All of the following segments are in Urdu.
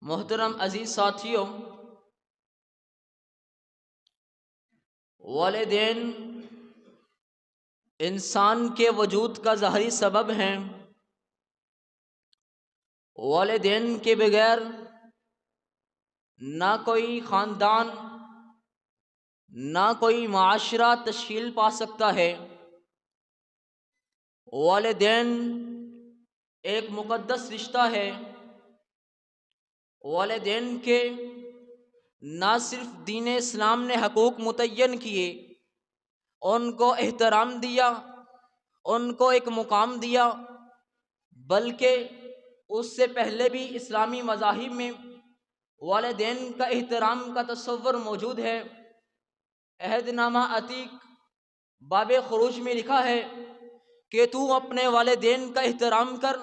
محترم عزیز ساتھیوں، والدین انسان کے وجود کا ظاہری سبب ہیں۔ والدین کے بغیر نہ کوئی خاندان، نہ کوئی معاشرہ تشکیل پا سکتا ہے۔ والدین ایک مقدس رشتہ ہے۔ والدین کے نہ صرف دین اسلام نے حقوق متعین کیے، ان کو احترام دیا، ان کو ایک مقام دیا، بلکہ اس سے پہلے بھی اسلامی مذاہب میں والدین کا احترام کا تصور موجود ہے۔ عہد نامہ عتیق باب خروج میں لکھا ہے کہ تو اپنے والدین کا احترام کر،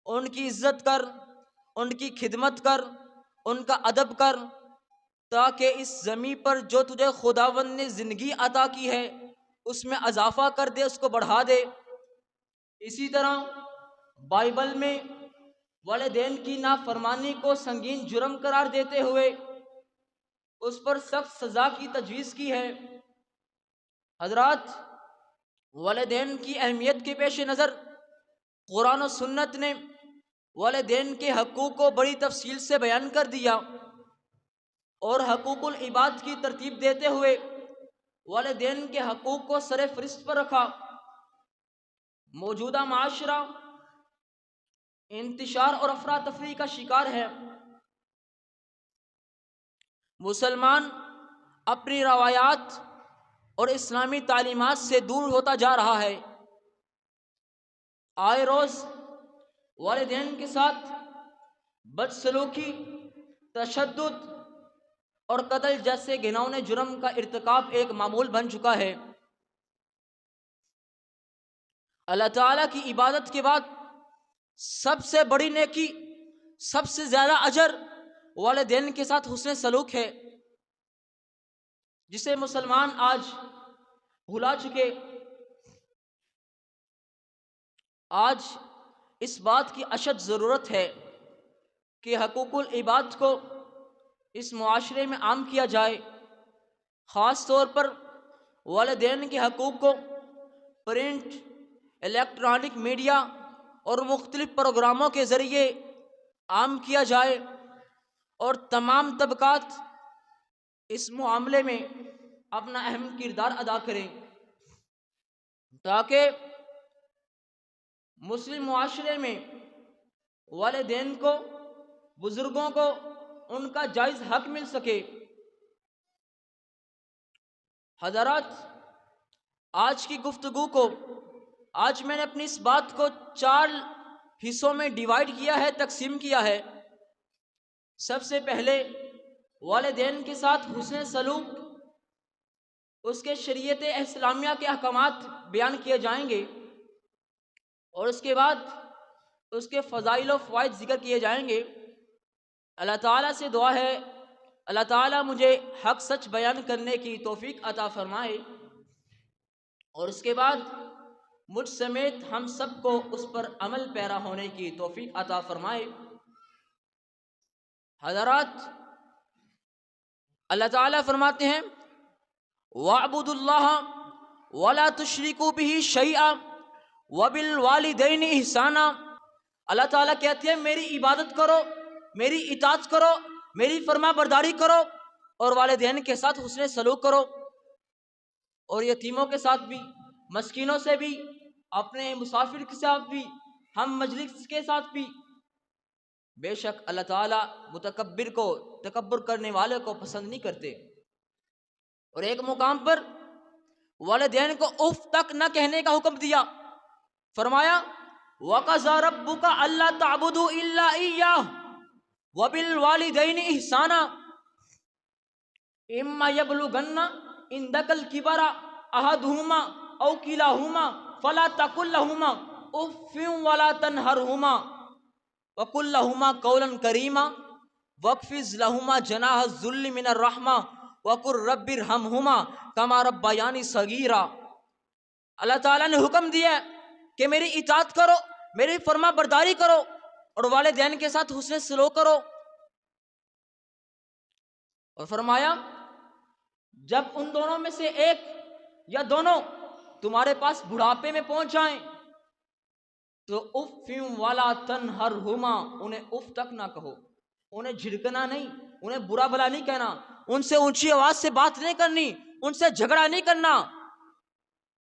ان کی عزت کر، ان کی خدمت کر، ان کا ادب کر، تاکہ اس زمین پر جو تجھے خداوند نے زندگی عطا کی ہے اس میں اضافہ کر دے، اس کو بڑھا دے۔ اسی طرح بائبل میں والدین کی نافرمانی کو سنگین جرم قرار دیتے ہوئے اس پر سخت سزا کی تجویز کی ہے۔ حضرات، والدین کی اہمیت کے پیش نظر قرآن و سنت نے والدین کے حقوق کو بڑی تفصیل سے بیان کر دیا اور حقوق العباد کی ترتیب دیتے ہوئے والدین کے حقوق کو سر فہرست پر رکھا۔ موجودہ معاشرہ انتشار اور افراتفری کا شکار ہے۔ مسلمان اپنی روایات اور اسلامی تعلیمات سے دور ہوتا جا رہا ہے۔ آئے روز والدین کے ساتھ بدسلوکی، تشدد اور قتل جیسے گھناؤنے جرم کا ارتکاب ایک معمول بن چکا ہے۔ اللہ تعالیٰ کی عبادت کے بعد سب سے بڑی نیکی، سب سے زیادہ اجر والدین کے ساتھ حسن سلوک ہے، جسے مسلمان آج بھلا چکے۔ آج اس بات کی اشد ضرورت ہے کہ حقوق العباد کو اس معاشرے میں عام کیا جائے۔ خاص طور پر والدین کے حقوق کو پرنٹ، الیکٹرانک میڈیا اور مختلف پروگراموں کے ذریعے عام کیا جائے اور تمام طبقات اس معاملے میں اپنا اہم کردار ادا کریں، تاکہ مسلم معاشرے میں والدین کو، بزرگوں کو ان کا جائز حق مل سکے۔ حضرات، آج کی گفتگو کو آج میں نے اپنی اس بات کو 4 حصوں میں ڈیوائیڈ کیا ہے، تقسیم کیا ہے۔ سب سے پہلے والدین کے ساتھ حسن سلوک، اس کے شریعت اسلامیہ کے احکامات بیان کیے جائیں گے، اور اس کے بعد اس کے فضائل و فوائد ذکر کیے جائیں گے۔ اللہ تعالیٰ سے دعا ہے اللہ تعالیٰ مجھے حق سچ بیان کرنے کی توفیق عطا فرمائے، اور اس کے بعد مجھ سمیت ہم سب کو اس پر عمل پیرا ہونے کی توفیق عطا فرمائے۔ حضرات، اللہ تعالیٰ فرماتے ہیں وَاعْبُدُوا اللَّهَ وَلَا تُشْرِكُوا بِهِ شَيْئًا وَبِالْوَالِدَيْنِ إِحْسَانًا۔ اللہ تعالیٰ کہتے ہیں میری عبادت کرو، میری اطاعت کرو، میری فرما برداری کرو، اور والدین کے ساتھ حسن سلوک کرو، اور یتیموں کے ساتھ بھی، مسکینوں سے بھی، اپنے مسافر کے ساتھ بھی، ہم مجلس کے ساتھ بھی۔ بے شک اللہ تعالیٰ متکبر کو، تکبر کرنے والے کو پسند نہیں کرتے۔ اور ایک مقام پر والدین کو اف تک نہ کہنے کا حکم دیا، فرمایا وَقَضَىٰ رَبُّكَ أَلَّا تَعْبُدُوا إِلَّا إِيَّاهُ وَبِالْوَالِدَيْنِ إِحْسَانًا إِمَّا يَبْلُغَنَّ عِندَكَ الْكِبَرَ أَحَدُهُمَا أَوْ كِلَاهُمَا فَلَا تَقُل لَّهُمَا أُفٍّ وَلَا تَنْهَرْهُمَا وَقُل لَّهُمَا قَوْلًا كَرِيمًا وَاخْفِضْ لَهُمَا جَنَاحَ الذُّلِّ مِنَ الرَّحْمَةِ وَقُل رَّبِّ ارْحَمْهُمَا كَمَا رَبَّيَانِي صَغِيرًا۔ اللہ تعالیٰ نے حکم دیا کہ میری اطاعت کرو، میری فرما برداری کرو، اور والدین کے ساتھ حسن سلوک کرو۔ اور فرمایا جب ان دونوں میں سے ایک یا دونوں تمہارے پاس بڑھاپے میں پہنچ جائیں تو اف والا تنہرہما، انہیں اف تک نہ کہو، انہیں جھڑکنا نہیں، انہیں برا بھلا نہیں کہنا، ان سے اونچی آواز سے بات نہیں کرنی، ان سے جھگڑا نہیں کرنا،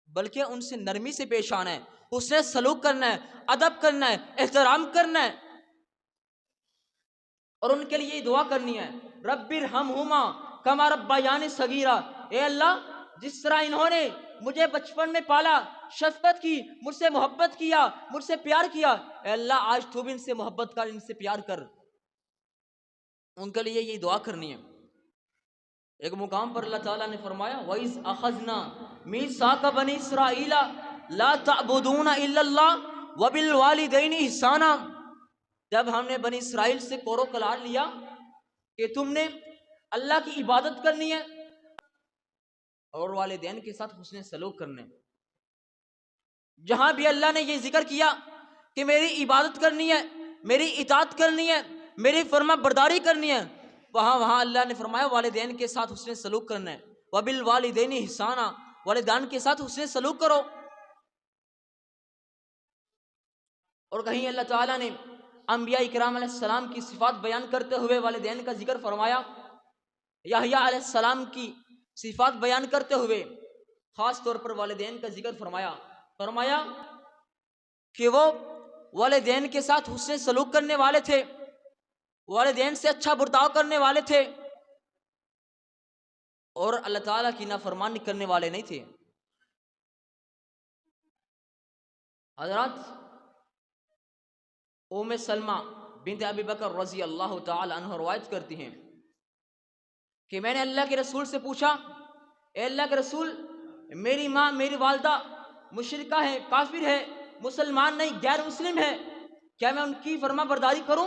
بلکہ ان سے نرمی سے پیش آنا ہے، اس نے سلوک کرنا ہے، ادب کرنا ہے، احترام کرنا ہے، اور ان کے لیے دعا کرنی ہے رب ارحمہما کما ربیانی صغیرا، اے اللہ جس طرح انہوں نے مجھے بچپن میں پالا، شفقت کی، مجھ سے محبت کیا، مجھ سے پیار کیا، اے اللہ آج تو بھی ان سے محبت کر، ان سے پیار کر، ان کے لیے یہ دعا کرنی ہے۔ ایک مقام پر اللہ تعالیٰ نے فرمایا وَإِذْ أَخَذْنَا مِيثَاقَ بَنِي إِسْرَائِيلَ لَا تَعْبُدُونَ إِلَّا اللَّهَ وَبِالْوَالِدَيْنِ إِحْسَانًا، جب ہم نے بنی اسرائیل سے قول و قرار لیا کہ تم نے اللہ کی عبادت کرنی ہے اور والدین کے ساتھ حسن سلوک کرنے، جہاں بھی اللہ نے یہ ذکر کیا کہ میری عبادت کرنی ہے، میری اطاعت کرنی ہے، میری فرما برداری کرنی ہے، وہاں اللہ نے فرمایا والدین کے ساتھ حسن سلوک کرنا ہے، وَبِالْوَالِدَيْنِ إِحْسَانًا، والدین کے ساتھ حسن سلوک کرو۔ اور کہیں اللہ تعالیٰ نے انبیاء کرام علیہ السلام کی صفات بیان کرتے ہوئے والدین کا ذکر فرمایا، یحییٰ علیہ السلام کی صفات بیان کرتے ہوئے خاص طور پر والدین کا ذکر فرمایا کہ وہ والدین کے ساتھ حسن سلوک کرنے والے تھے، والدین سے اچھا برتاؤ کرنے والے تھے، اور اللہ تعالیٰ کی نافرمانی کرنے والے نہیں تھے۔ حضرات، ام سلمہ بنت ابی بکر رضی اللہ تعالی عنہ روایت کرتی ہیں کہ میں نے اللہ کے رسول سے پوچھا، اے اللہ کے رسول، میری ماں، میری والدہ مشرکہ ہے، کافر ہے، مسلمان نہیں، غیر مسلم ہے، کیا میں ان کی فرما برداری کروں،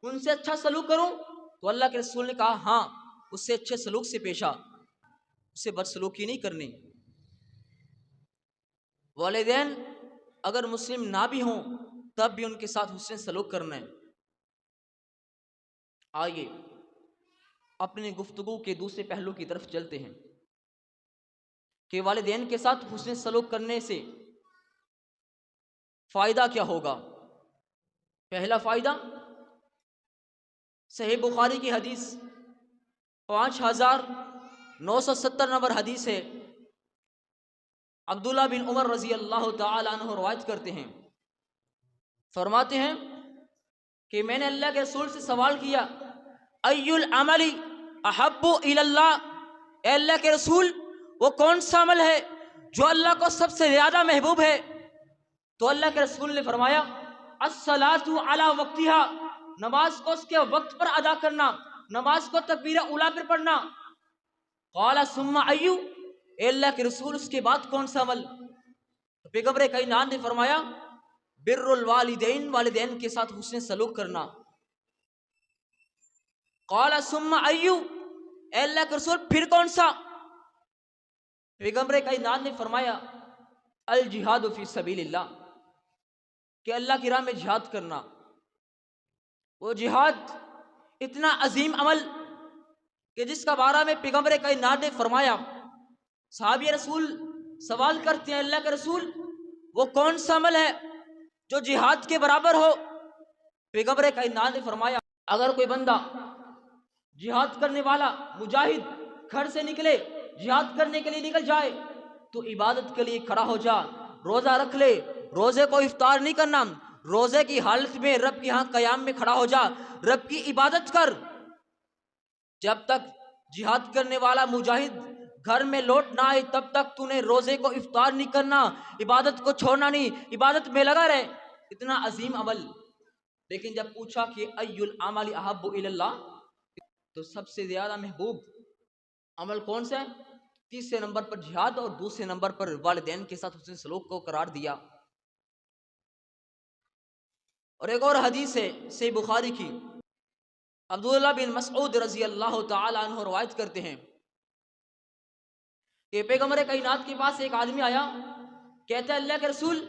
ان سے اچھا سلوک کروں؟ تو اللہ کے رسول نے کہا ہاں، اس سے اچھے سلوک سے پیش آ، اس سے بد سلوکی نہیں کرنی۔ والدین اگر مسلم نہ بھی ہوں تب بھی ان کے ساتھ حسن سلوک کرنا ہے۔ آئیے اپنی گفتگو کے دوسرے پہلو کی طرف چلتے ہیں کہ والدین کے ساتھ حسن سلوک کرنے سے فائدہ کیا ہوگا۔ پہلا فائدہ صحیح بخاری کی حدیث 5970 نمبر حدیث ہے، عبداللہ بن عمر رضی اللہ تعالی عنہ روایت کرتے ہیں، فرماتے ہیں کہ میں نے اللہ کے رسول سے سوال کیا ای العمل احب الی اللہ، اے اللہ کے رسول وہ کون سا عمل ہے جو اللہ کو سب سے زیادہ محبوب ہے؟ تو اللہ کے رسول نے فرمایا الصلاۃ علی وقتها، نماز کو اس کے وقت پر ادا کرنا، نماز کو تکبیر اولیٰ پر پڑھنا۔ قال ثم ایو، اے اللہ کے رسول اس کے بعد کون سا عمل؟ تو پیغمبر کائنات نے فرمایا بر الوالدین، والدین کے ساتھ حسن سلوک کرنا۔ قال ثم ایو، اے اللہ کے رسول پھر کون سا؟ پیغمبر کائنات نے فرمایا الجہاد فی سبیل اللہ، کہ اللہ کی راہ میں جہاد کرنا۔ وہ جہاد اتنا عظیم عمل کہ جس کا بارے میں پیغمبر کائنات نے فرمایا، صحابی رسول سوال کرتے ہیں اللہ کے رسول وہ کون سا عمل ہے جو جہاد کے برابر ہو؟ پیغمبر کائنات نے فرمایا اگر کوئی بندہ جہاد کرنے والا مجاہد گھر سے نکلے، جہاد کرنے کے لیے نکل جائے تو عبادت کے لیے کھڑا ہو جا، روزہ رکھ لے، روزے کو افطار نہیں کرنا، روزے کی حالت میں رب کے ہاں قیام میں کھڑا ہو جا، رب کی عبادت کر۔ جب تک جہاد کرنے والا مجاہد گھر میں لوٹ نہ آئے تب تک تو نے روزے کو افطار نہیں کرنا، عبادت کو چھوڑنا نہیں، عبادت میں لگا رہے۔ اتنا عظیم عمل، لیکن جب پوچھا کہ ای العمل احب الی اللہ، تو سب سے زیادہ محبوب عمل کون سا ہے؟ تیسرے نمبر پر جہاد اور دوسرے نمبر پر والدین کے ساتھ حسن سلوک کو قرار دیا۔ اور ایک اور حدیث ہے صحیح بخاری کی، عبداللہ بن مسعود رضی اللہ تعالی عنہ روایت کرتے ہیں کہ پیغمبر کائنات کے پاس ایک آدمی آیا، کہتا ہے اللہ کے رسول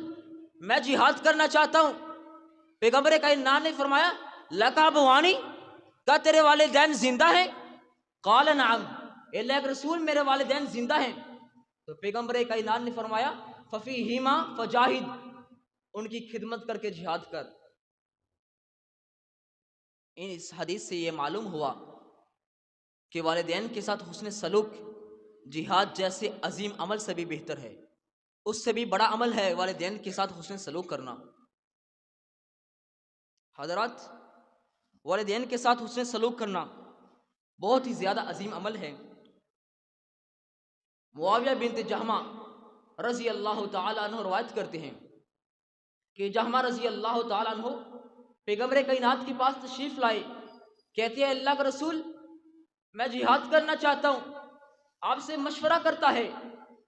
میں جہاد کرنا چاہتا ہوں۔ پیغمبر کائنات نے فرمایا لکا ابوانی، کیا تیرے والدین زندہ ہیں؟ قال نعم، اے اللہ کے رسول میرے والدین زندہ ہیں۔ تو پیغمبر کائنات نے فرمایا ففیہما فجاہد، ان کی خدمت کر کے جہاد کر۔ اس حدیث سے یہ معلوم ہوا کہ والدین کے ساتھ حسن سلوک جہاد جیسے عظیم عمل سے بھی بہتر ہے، اس سے بھی بڑا عمل ہے والدین کے ساتھ حسن سلوک کرنا۔ حضرات، والدین کے ساتھ حسن سلوک کرنا بہت ہی زیادہ عظیم عمل ہے۔ معاویہ بنت جہمہ رضی اللہ تعالیٰ عنہ روایت کرتے ہیں کہ جہمہ رضی اللہ تعالیٰ عنہ پیغمبر کائنات کے پاس تشریف لائے، کہتے ہیں اللہ کا رسول میں جہاد کرنا چاہتا ہوں، آپ سے مشورہ کرتا ہے۔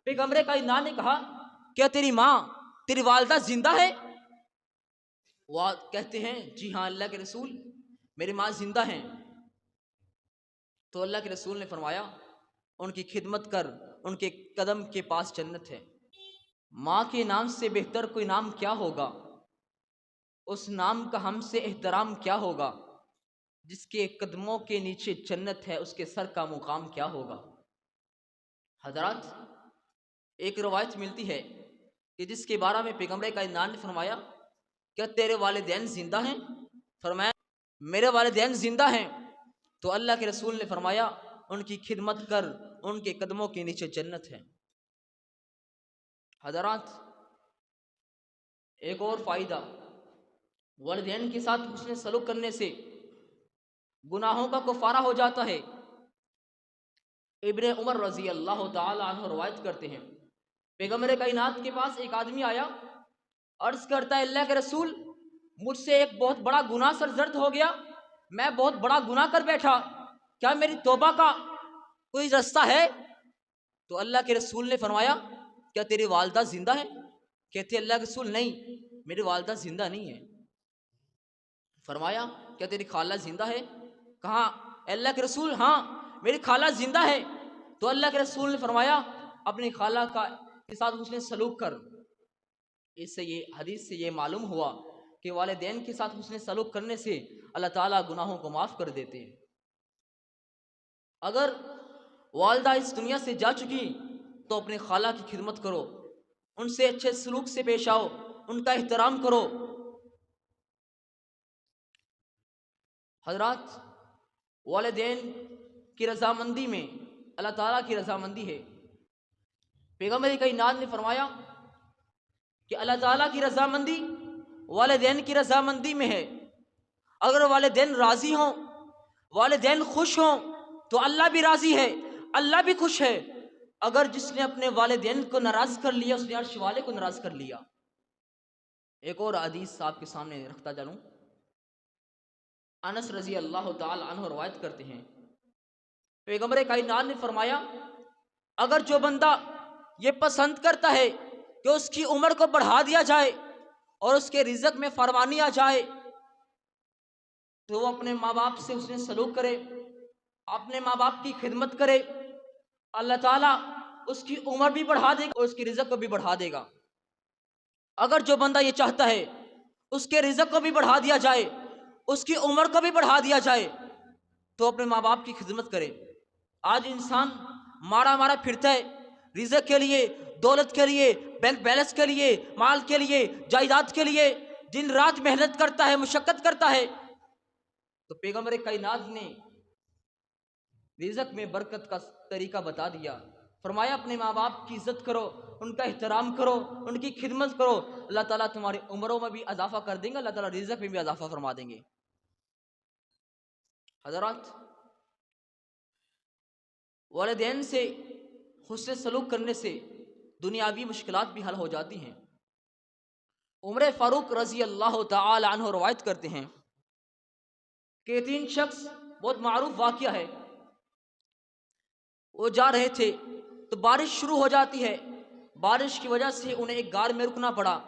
پیغمبر کائنات نے کہا کیا تیری ماں، تیری والدہ زندہ ہے؟ وہ کہتے ہیں جی ہاں اللہ کے رسول میری ماں زندہ ہیں۔ تو اللہ کے رسول نے فرمایا ان کی خدمت کر، ان کے قدم کے پاس جنت ہے۔ ماں کے نام سے بہتر کوئی نام کیا ہوگا؟ اس نام کا ہم سے احترام کیا ہوگا؟ جس کے قدموں کے نیچے جنت ہے اس کے سر کا مقام کیا ہوگا؟ حضرات، ایک روایت ملتی ہے کہ جس کے بارے میں پیغمبر کائنات نے فرمایا کیا تیرے والدین زندہ ہیں؟ فرمایا میرے والدین زندہ ہیں۔ تو اللہ کے رسول نے فرمایا ان کی خدمت کر، ان کے قدموں کے نیچے جنت ہے۔ حضرات، ایک اور فائدہ، والدین کے ساتھ حسن سلوک کرنے سے گناہوں کا کفارہ ہو جاتا ہے۔ ابن عمر رضی اللہ تعالی عنہ روایت کرتے ہیں پیغمبر کائنات کے پاس ایک آدمی آیا، عرض کرتا ہے اللہ کے رسول مجھ سے ایک بہت بڑا گناہ سرزد ہو گیا، میں بہت بڑا گناہ کر بیٹھا، کیا میری توبہ کا کوئی رستہ ہے؟ تو اللہ کے رسول نے فرمایا کیا تیری والدہ زندہ ہے؟ کہتے اللہ کے رسول نہیں، میری والدہ زندہ نہیں ہے۔ فرمایا کیا تیری خالہ زندہ ہے؟ کہا اللہ کے رسول ہاں میری خالہ زندہ ہے۔ تو اللہ کے رسول نے فرمایا اپنی خالہ کے ساتھ حسن سلوک کر۔ اس سے یہ حدیث سے یہ معلوم ہوا کہ والدین کے ساتھ حسن سلوک کرنے سے اللہ تعالیٰ گناہوں کو معاف کر دیتے ہیں۔ اگر والدہ اس دنیا سے جا چکی تو اپنے خالہ کی خدمت کرو، ان سے اچھے سلوک سے پیش آؤ، ان کا احترام کرو۔ حضرات، والدین کی رضامندی میں اللہ تعالیٰ کی رضامندی ہے۔ پیغمبر کائنات نے فرمایا کہ اللہ تعالیٰ کی رضامندی والدین کی رضامندی میں ہے۔ اگر والدین راضی ہوں، والدین خوش ہوں تو اللہ بھی راضی ہے، اللہ بھی خوش ہے۔ اگر جس نے اپنے والدین کو ناراض کر لیا اس نے عرش والے کو ناراض کر لیا۔ ایک اور حدیث آپ کے سامنے رکھتا چلوں، انس رضی اللہ تعالی عنہ روایت کرتے ہیں پیغمبر کائنات نے فرمایا اگر جو بندہ یہ پسند کرتا ہے کہ اس کی عمر کو بڑھا دیا جائے اور اس کے رزق میں فراوانی آ جائے تو وہ اپنے ماں باپ سے حسن سلوک کرے، اپنے ماں باپ کی خدمت کرے، اللہ تعالیٰ اس کی عمر بھی بڑھا دے گا اور اس کی رزق کو بھی بڑھا دے گا۔ اگر جو بندہ یہ چاہتا ہے اس کے رزق کو بھی بڑھا دیا جائے، اس کی عمر کو بھی بڑھا دیا جائے تو اپنے ماں باپ کی خدمت کرے۔ آج انسان مارا مارا پھرتا ہے رزق کے لیے، دولت کے لیے، بینک بیلنس کے لیے، مال کے لیے، جائیداد کے لیے، دن رات محنت کرتا ہے، مشقت کرتا ہے۔ تو پیغمبر کائنات نے رزق میں برکت کا طریقہ بتا دیا، فرمایا اپنے ماں باپ کی عزت کرو، ان کا احترام کرو، ان کی خدمت کرو، اللہ تعالیٰ تمہاری عمروں میں بھی اضافہ کر دیں گے، اللہ تعالیٰ رزق میں بھی اضافہ فرما دیں گے۔ حضرات، والدین سے حسن سلوک کرنے سے دنیاوی مشکلات بھی حل ہو جاتی ہیں۔ عمر فاروق رضی اللہ تعالی عنہ روایت کرتے ہیں کہ تین شخص، بہت معروف واقعہ ہے، وہ جا رہے تھے تو بارش شروع ہو جاتی ہے، بارش کی وجہ سے انہیں ایک غار میں رکنا پڑا،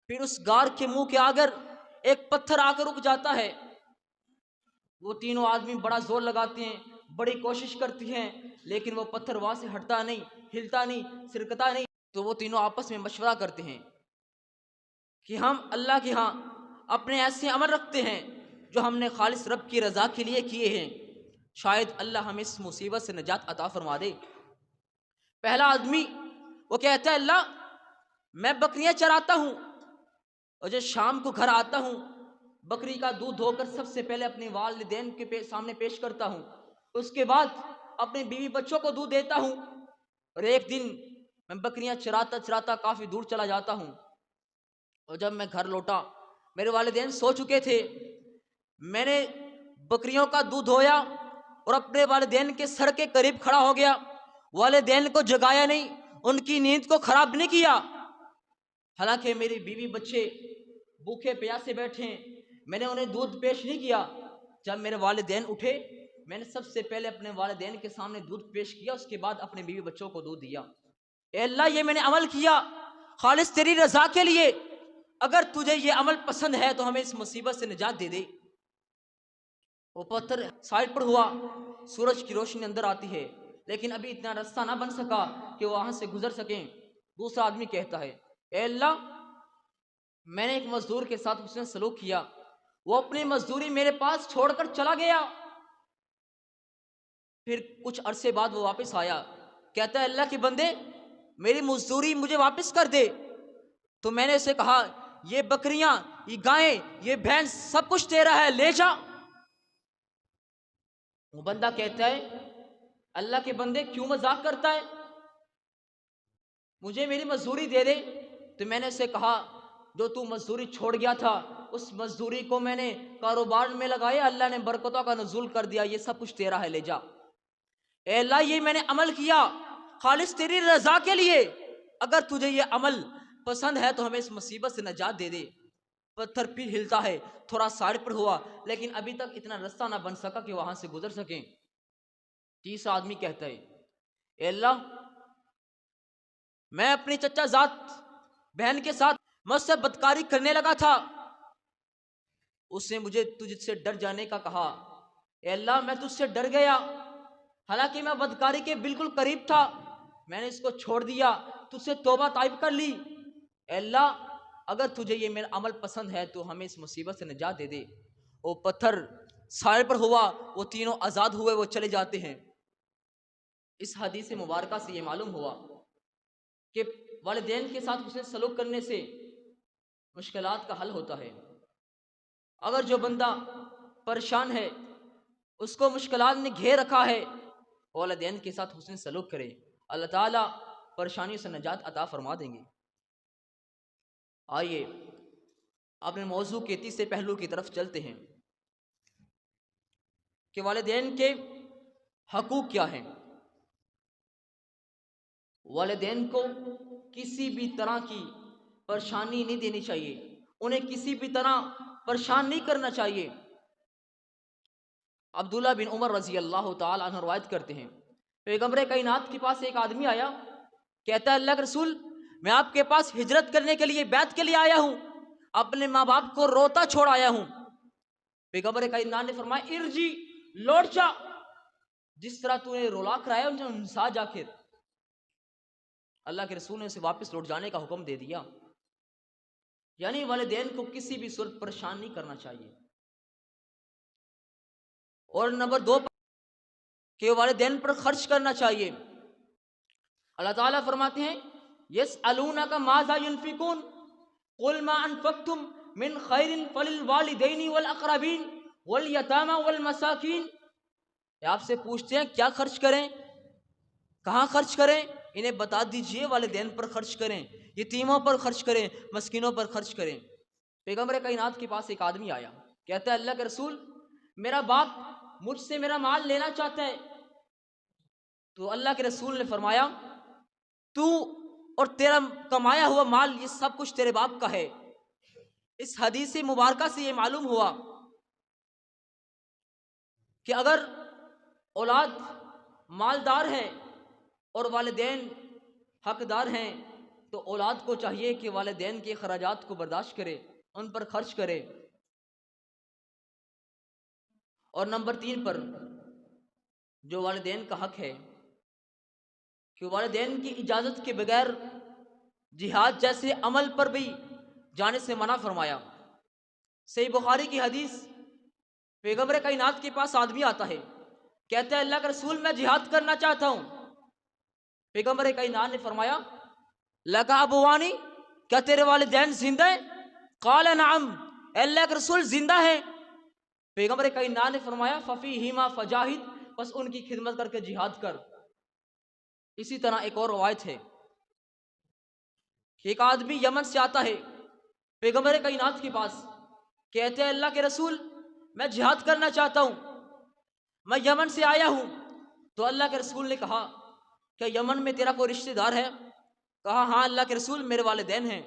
پھر اس غار کے منہ کے آگر ایک پتھر آ کر رک جاتا ہے، وہ تینوں آدمی بڑا زور لگاتے ہیں، بڑی کوشش کرتی ہیں لیکن وہ پتھر وہاں سے ہٹتا نہیں، ہلتا نہیں، سرکتا نہیں۔ تو وہ تینوں آپس میں مشورہ کرتے ہیں کہ ہم اللہ کے ہاں اپنے ایسے عمل رکھتے ہیں جو ہم نے خالص رب کی رضا کے لیے کیے ہیں، شاید اللہ ہمیں اس مصیبت سے نجات عطا فرما دے۔ پہلا آدمی وہ کہتا ہے اللہ میں بکریاں چراتا ہوں اور جب شام کو گھر آتا ہوں بکری کا دودھ دھو کر سب سے پہلے اپنے والدین کے سامنے پیش کرتا ہوں، اس کے بعد اپنے بیوی بچوں کو دودھ دیتا ہوں۔ اور ایک دن میں بکریاں چراتا چراتا کافی دور چلا جاتا ہوں اور جب میں گھر لوٹا میرے والدین سو چکے تھے۔ میں نے بکریوں کا دودھ دھویا اور اپنے والدین کے سر کے قریب کھڑا ہو گیا، والدین کو جگایا نہیں، ان کی نیند کو خراب نہیں کیا، حالانکہ میری بیوی بچے بھوکے پیاسے بیٹھے ہیں، میں نے انہیں دودھ پیش نہیں کیا۔ جب میرے والدین اٹھے میں نے سب سے پہلے اپنے والدین کے سامنے دودھ پیش کیا، اس کے بعد اپنے بیوی بچوں کو دودھ دیا۔ اے اللہ یہ میں نے عمل کیا خالص تیری رضا کے لیے، اگر تجھے یہ عمل پسند ہے تو ہمیں اس مصیبت سے نجات دے دے۔ وہ پتھر سائڈ پر ہوا، سورج کی روشنی اندر آتی ہے لیکن ابھی اتنا راستہ نہ بن سکا کہ وہ وہاں سے گزر سکیں۔ دوسرا آدمی کہتا ہے اے اللہ میں نے ایک مزدور کے ساتھ حسن سلوک کیا، وہ اپنی مزدوری میرے پاس چھوڑ کر چلا گیا، پھر کچھ عرصے بعد وہ واپس آیا، کہتا ہے اللہ کے بندے میری مزدوری مجھے واپس کر دے۔ تو میں نے اسے کہا یہ بکریاں یہ گائیں یہ بھینس سب کچھ تیرا ہے، لے جا۔ وہ بندہ کہتا ہے اللہ کے بندے کیوں مذاق کرتا ہے، مجھے میری مزدوری دے دے۔ تو میں نے اسے کہا جو تو مزدوری چھوڑ گیا تھا اس مزدوری کو میں نے کاروبار میں لگایا، اللہ نے برکتوں کا نزول کر دیا، یہ سب کچھ تیرا ہے، لے جا۔ اے اللہ یہ میں نے عمل کیا خالص تیری رضا کے لیے، اگر تجھے یہ عمل پسند ہے تو ہمیں اس مصیبت سے نجات دے دے۔ پتھر پھر ہلتا ہے، تھوڑا سائڈ پر ہوا لیکن ابھی تک اتنا راستہ نہ بن سکا کہ وہاں سے گزر سکیں۔ تیسرا آدمی کہتا ہے اے اللہ میں اپنی چچا زاد بہن کے ساتھ مجھ سے بدکاری کرنے لگا تھا، اس نے مجھے تجھ سے ڈر جانے کا کہا، اے اللہ میں تجھ سے ڈر گیا، حالانکہ میں بدکاری کے بالکل قریب تھا، میں نے اس کو چھوڑ دیا، تجھ سے توبہ طائب کر لی۔ اے اللہ اگر تجھے یہ میرا عمل پسند ہے تو ہمیں اس مصیبت سے نجات دے دے۔ وہ پتھر سائر پر ہوا، وہ تینوں آزاد ہوئے، وہ چلے جاتے ہیں۔ اس حدیث مبارکہ سے یہ معلوم ہوا کہ والدین کے ساتھ حسن سلوک کرنے سے مشکلات کا حل ہوتا ہے۔ اگر جو بندہ پریشان ہے اس کو مشکلات نے گھیر رکھا ہے، والدین کے ساتھ حسن سلوک کرے، اللہ تعالیٰ پریشانی سے نجات عطا فرما دیں گے۔ آئیے اپنے موضوع کے تیسرے پہلو کی طرف چلتے ہیں کہ والدین کے حقوق کیا ہیں۔ والدین کو کسی بھی طرح کی پریشانی نہیں دینی چاہیے، انہیں کسی بھی طرح پریشان نہیں کرنا چاہیے۔ عبداللہ بن عمر رضی اللہ تعالی عنہ روایت کرتے ہیں پیغمبر کائنات کے پاس ایک آدمی آیا، کہتا ہے اللہ کے رسول میں آپ کے پاس ہجرت کرنے کے لیے بیعت کے لیے آیا ہوں، اپنے ماں باپ کو روتا چھوڑ آیا ہوں۔ پیغمبر کائنات نے فرمایا ارجی لوٹ جا، جس طرح تو نے رولا کرایا انسا جا کر۔ اللہ کے رسول نے اسے واپس لوٹ جانے کا حکم دے دیا، یعنی والدین کو کسی بھی صورت پریشان نہیں کرنا چاہیے۔ اور نمبر 2 کہ والدین پر خرچ کرنا چاہیے۔ اللہ تعالیٰ فرماتے ہیں یسألونک ماذا ينفقون قل ما انفقتم من خیر فللوالدین والاقربین والیتامى والمساکین۔ آپ سے پوچھتے ہیں کیا خرچ کریں، کہاں خرچ کریں، انہیں بتا دیجئے والدین پر خرچ کریں، یتیموں پر خرچ کریں، مسکینوں پر خرچ کریں۔ پیغمبر کائنات کے پاس ایک آدمی آیا، کہتا ہے اللہ کے رسول میرا باپ مجھ سے میرا مال لینا چاہتا ہے۔ تو اللہ کے رسول نے فرمایا تو اور تیرا کمایا ہوا مال یہ سب کچھ تیرے باپ کا ہے۔ اس حدیث مبارکہ سے یہ معلوم ہوا کہ اگر اولاد مالدار ہے اور والدین حقدار ہیں تو اولاد کو چاہیے کہ والدین کے اخراجات کو برداشت کرے، ان پر خرچ کرے۔ اور نمبر 3 پر جو والدین کا حق ہے کہ والدین کی اجازت کے بغیر جہاد جیسے عمل پر بھی جانے سے منع فرمایا۔ صحیح بخاری کی حدیث پیغمبر کائنات کے پاس آدمی آتا ہے، کہتے ہیں اللہ کے رسول میں جہاد کرنا چاہتا ہوں. پیغمبر کائنات نے فرمایا لکا ابوانی، کیا تیرے والدین زندہ ہیں؟ قال نعم، اے اللہ کے رسول زندہ ہیں. پیغمبر کائنات نے فرمایا ففیہما فجاہد، بس ان کی خدمت کر کے جہاد کر. اسی طرح ایک اور روایت ہے کہ ایک آدمی یمن سے آتا ہے پیغمبر کائنات کے پاس، کہتے ہیں اللہ کے رسول میں جہاد کرنا چاہتا ہوں، میں یمن سے آیا ہوں. تو اللہ کے رسول نے کہا کہ یمن میں تیرا کوئی رشتہ دار ہے؟ کہا ہاں اللہ کے رسول میرے والدین ہیں.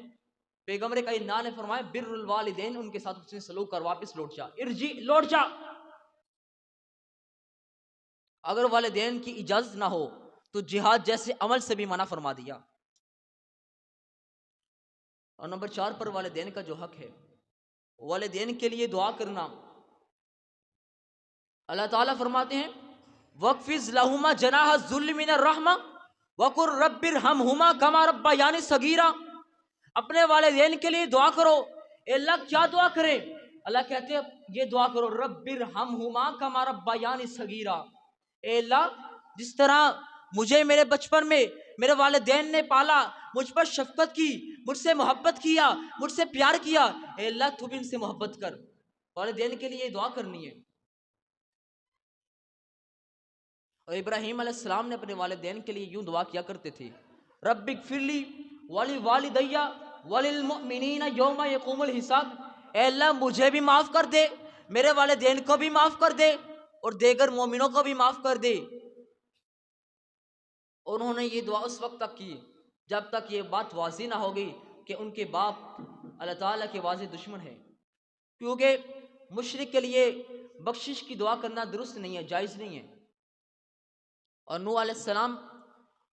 پیغمبر کائنات نے فرمایا بر الوالدین، ان کے ساتھ اس نے سلوک کر، واپس لوٹ جا، ارجی، لوٹ جا. اگر والدین کی اجازت نہ ہو تو جہاد جیسے عمل سے بھی منع فرما دیا. اور نمبر 4 پر والدین کا جو حق ہے، والدین کے لیے دعا کرنا. اللہ تعالیٰ فرماتے ہیں وَقْفِزْ لَهُمَا جَنَاحَ الذُّلِّ مِنَ الرَّحْمَةِ وَقُلْ رَبِّ ارْحَمْهُمَا كَمَا رَبَّيَانِي صَغِيرًا. اپنے والدین کے لیے دعا کرو. اے اللہ کیا دعا کریں؟ اللہ کہتے ہیں یہ دعا کرو رَبِّ ارْحَمْهُمَا كَمَا رَبَّيَانِي صَغِيرًا. اے اللہ جس طرح مجھے میرے بچپن میں میرے والدین نے پالا، مجھ پر شفقت کی، مجھ سے محبت کیا، مجھ سے پیار کیا، اے اللہ تو بھی ان سے محبت کر. والدین کے لیے دعا کرنی ہے. اور ابراہیم علیہ السلام نے اپنے والدین کے لیے یوں دعا کیا کرتے تھے رب اغفر لی ولوالدی وللمؤمنین یوم یقوم الحساب. اے اللہ مجھے بھی معاف کر دے، میرے والدین کو بھی معاف کر دے، اور دیگر مومنوں کو بھی معاف کر دے. انہوں نے یہ دعا اس وقت تک کی جب تک یہ بات واضح نہ ہو گئی کہ ان کے باپ اللہ تعالیٰ کے واضح دشمن ہیں. کیونکہ مشرک کے لیے بخشش کی دعا کرنا درست نہیں ہے، جائز نہیں ہے. اور نوح علیہ السلام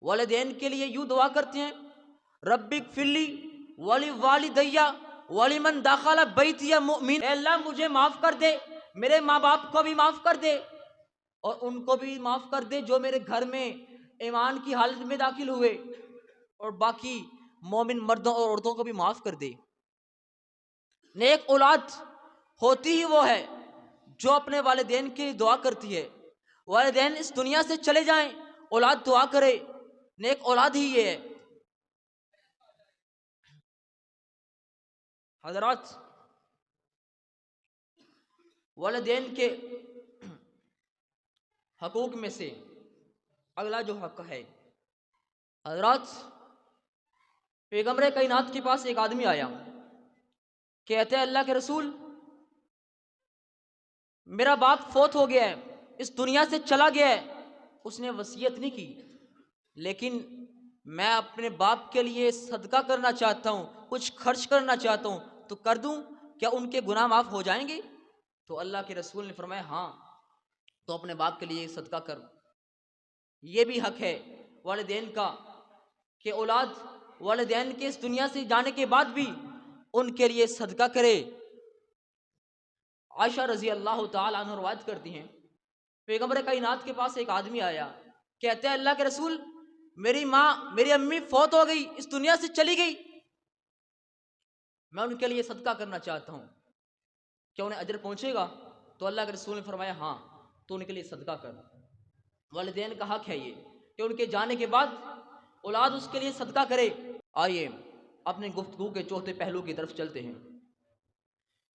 والدین کے لیے یوں دعا کرتے ہیں رب اغفر لی ولوالدی ولمن دخل بیتی مؤمن. اے اللہ مجھے معاف کر دے، میرے ماں باپ کو بھی معاف کر دے، اور ان کو بھی معاف کر دے جو میرے گھر میں ایمان کی حالت میں داخل ہوئے، اور باقی مومن مردوں اور عورتوں کو بھی معاف کر دے. نیک اولاد ہوتی ہی وہ ہے جو اپنے والدین کے لیے دعا کرتی ہے. والدین اس دنیا سے چلے جائیں، اولاد دعا کرے، نیک اولاد ہی یہ ہے. حضرات والدین کے حقوق میں سے اگلا جو حق ہے، حضرات پیغمبر کائنات کے پاس ایک آدمی آیا، کہتے ہیں اللہ کے رسول میرا باپ فوت ہو گیا ہے، اس دنیا سے چلا گیا ہے. اس نے وصیت نہیں کی، لیکن میں اپنے باپ کے لیے صدقہ کرنا چاہتا ہوں، کچھ خرچ کرنا چاہتا ہوں، تو کر دوں؟ کیا ان کے گناہ معاف ہو جائیں گے؟ تو اللہ کے رسول نے فرمایا ہاں، تو اپنے باپ کے لیے صدقہ کر. یہ بھی حق ہے والدین کا کہ اولاد والدین کے اس دنیا سے جانے کے بعد بھی ان کے لیے صدقہ کرے. عائشہ رضی اللہ تعالی عنہ روایت کرتی ہیں پیغمبر کائنات کے پاس ایک آدمی آیا، کہتے ہیں اللہ کے رسول میری ماں میری امی فوت ہو گئی، اس دنیا سے چلی گئی، میں ان کے لیے صدقہ کرنا چاہتا ہوں، کیا انہیں اجر پہنچے گا؟ تو اللہ کے رسول نے فرمایا ہاں، تو ان کے لیے صدقہ کر. والدین کا حق ہے یہ کہ ان کے جانے کے بعد اولاد اس کے لیے صدقہ کرے. آئیے اپنے گفتگو کے چوتھے پہلو کی طرف چلتے ہیں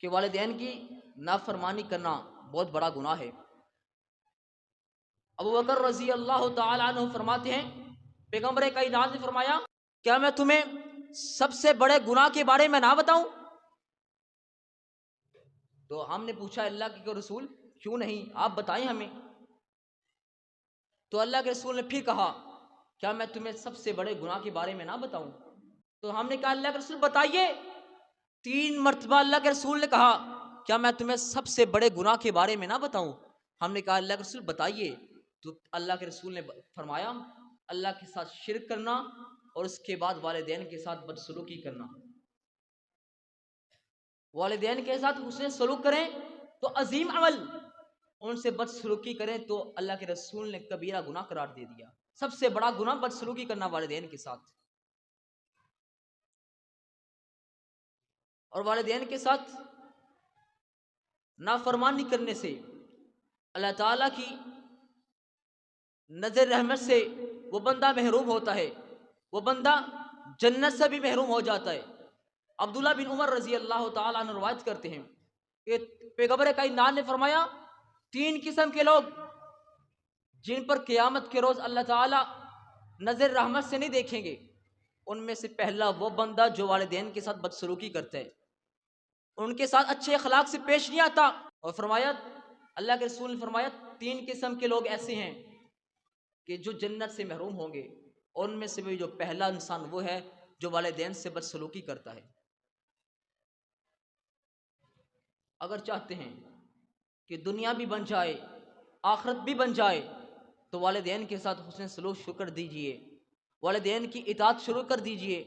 کہ والدین کی نافرمانی کرنا بہت بڑا گناہ ہے. ابو بکر رضی اللہ تعالی عنہ فرماتے ہیں پیغمبر کائنات نے فرمایا کیا میں تمہیں سب سے بڑے گناہ کے بارے میں نہ بتاؤں؟ تو ہم نے پوچھا اللہ کے رسول کیوں نہیں، آپ بتائیں ہمیں. تو اللہ کے رسول نے پھر کہا کیا میں تمہیں سب سے بڑے گناہ کے بارے میں نہ بتاؤں؟ تو ہم نے کہا اللہ کے رسول بتائیے. 3 مرتبہ اللہ کے رسول نے کہا کیا میں تمہیں سب سے بڑے گناہ کے بارے میں نہ بتاؤں؟ ہم نے کہا اللہ کے رسول بتائیے. تو اللہ کے رسول نے فرمایا اللہ کے ساتھ شرک کرنا اور اس کے بعد والدین کے ساتھ بدسلوکی کرنا. والدین کے ساتھ حسن سلوک کریں تو عظیم عمل، ان سے بدسلوکی کریں تو اللہ کے رسول نے کبیرہ گناہ قرار دے دیا. سب سے بڑا گناہ بدسلوکی کرنا والدین کے ساتھ. اور والدین کے ساتھ نافرمانی کرنے سے اللہ تعالیٰ کی نظر رحمت سے وہ بندہ محروم ہوتا ہے، وہ بندہ جنت سے بھی محروم ہو جاتا ہے۔ عبداللہ بن عمر رضی اللہ تعالیٰ عنہ روایت کرتے ہیں کہ پیغمبر کائنات نے فرمایا 3 قسم کے لوگ جن پر قیامت کے روز اللہ تعالیٰ نظر رحمت سے نہیں دیکھیں گے، ان میں سے پہلا وہ بندہ جو والدین کے ساتھ بدسلوکی کرتا ہے، ان کے ساتھ اچھے اخلاق سے پیش نہیں آتا۔ اور فرمایا اللہ کے رسول نے فرمایا 3 قسم کے لوگ ایسے ہیں کہ جو جنت سے محروم ہوں گے، ان میں سے بھی جو پہلا انسان وہ ہے جو والدین سے بدسلوکی کرتا ہے۔ اگر چاہتے ہیں کہ دنیا بھی بن جائے آخرت بھی بن جائے تو والدین کے ساتھ حسن سلوک شروع کر دیجئے، والدین کی اطاعت شروع کر دیجئے،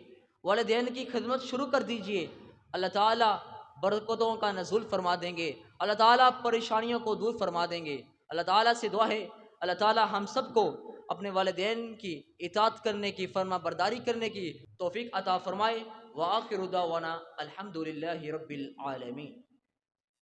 والدین کی خدمت شروع کر دیجئے۔ اللہ تعالیٰ برکتوں کا نزول فرما دیں گے، اللہ تعالیٰ پریشانیوں کو دور فرما دیں گے۔ اللہ تعالیٰ سے دعا ہے اللہ تعالیٰ ہم سب کو اپنے والدین کی اطاعت کرنے کی، فرما برداری کرنے کی توفیق عطا فرمائے۔ وآخر دعوانا الحمد للہ رب العالمین۔